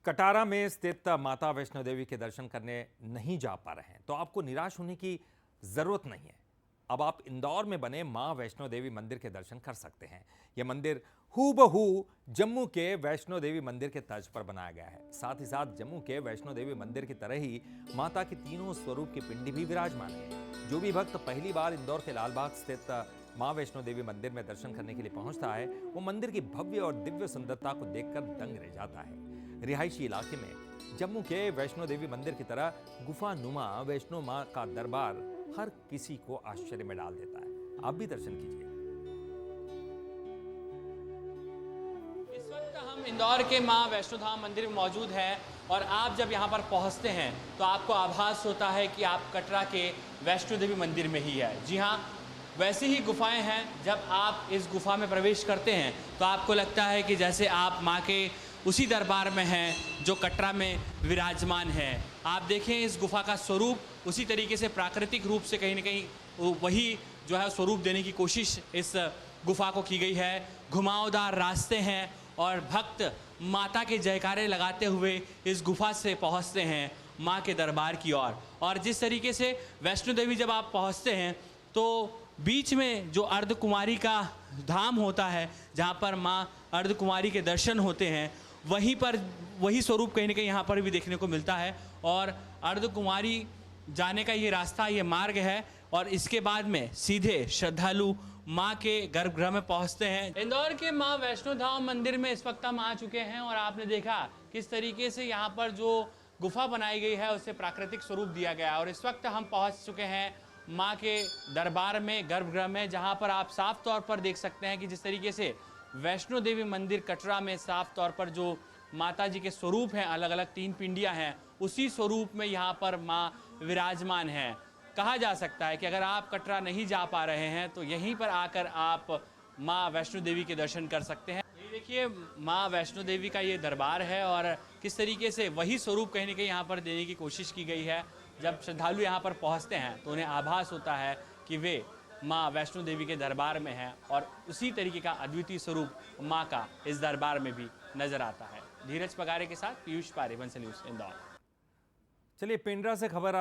कटारा में स्थित माता वैष्णो देवी के दर्शन करने नहीं जा पा रहे हैं तो आपको निराश होने की जरूरत नहीं है। अब आप इंदौर में बने मां वैष्णो देवी मंदिर के दर्शन कर सकते हैं। यह मंदिर हूबहू जम्मू के वैष्णो देवी मंदिर के तर्ज पर बनाया गया है। साथ ही साथ जम्मू के वैष्णो देवी मंदिर की तरह ही माता के तीनों स्वरूप की पिंडी भी विराजमान है। जो भी भक्त पहली बार इंदौर के लालबाग स्थित मां वैष्णो देवी मंदिर में दर्शन करने के लिए पहुंचता है, वो मंदिर की भव्य और दिव्य सुंदरता को देखकर दंग रह जाता है। रिहायशी इलाके में जम्मू के वैष्णो देवी मंदिर की तरह गुफा नुमा वैष्णो मां का दरबार हर किसी को आश्चर्य में डाल देता है। आप भी दर्शन कीजिए। इस वक्त हम इंदौर के मां वैष्णो धाम मंदिर में मौजूद हैं और आप जब यहां पर पहुंचते हैं तो आपको आभास होता है कि आप कटरा के वैष्णो देवी मंदिर में ही है। जी हां, वैसी ही गुफाएं हैं। जब आप इस गुफा में प्रवेश करते हैं तो आपको लगता है कि जैसे आप मां के उसी दरबार में हैं जो कटरा में विराजमान है। आप देखें इस गुफा का स्वरूप उसी तरीके से प्राकृतिक रूप से कहीं ना कहीं वही जो है स्वरूप देने की कोशिश इस गुफा को की गई है। घुमावदार रास्ते हैं और भक्त माता के जयकारे लगाते हुए इस गुफा से पहुंचते हैं मां के दरबार की ओर। और जिस तरीके से वैष्णो देवी जब आप पहुंचते हैं तो बीच में जो अर्धकुमारी का धाम होता है, जहां पर मां अर्धकुमारी के दर्शन होते हैं, वहीं पर वही स्वरूप कहीं ना कहीं यहाँ पर भी देखने को मिलता है। और अर्धकुमारी जाने का ये रास्ता, ये मार्ग है और इसके बाद में सीधे श्रद्धालु माँ के गर्भगृह में पहुँचते हैं। इंदौर के माँ वैष्णो धाम मंदिर में इस वक्त हम आ चुके हैं और आपने देखा किस तरीके से यहाँ पर जो गुफा बनाई गई है उसे प्राकृतिक स्वरूप दिया गया है। और इस वक्त हम पहुँच चुके हैं माँ के दरबार में, गर्भगृह में, जहाँ पर आप साफ तौर पर देख सकते हैं कि जिस तरीके से वैष्णो देवी मंदिर कटरा में साफ तौर पर जो माता जी के स्वरूप हैं, अलग अलग 3 पिंडियां हैं, उसी स्वरूप में यहाँ पर माँ विराजमान हैं। कहा जा सकता है कि अगर आप कटरा नहीं जा पा रहे हैं तो यहीं पर आकर आप माँ वैष्णो देवी के दर्शन कर सकते हैं। ये देखिए माँ वैष्णो देवी का ये दरबार है और किस तरीके से वही स्वरूप कहीं ना कहीं यहाँ पर देने की कोशिश की गई है। जब श्रद्धालु यहाँ पर पहुँचते हैं तो उन्हें आभास होता है कि वे माँ वैष्णो देवी के दरबार में हैं और उसी तरीके का अद्वितीय स्वरूप माँ का इस दरबार में भी नजर आता है। धीरज पगारे के साथ पीयूष पारे, वंसल न्यूज़, इंदौर। चलिए, पेंड्रा से खबर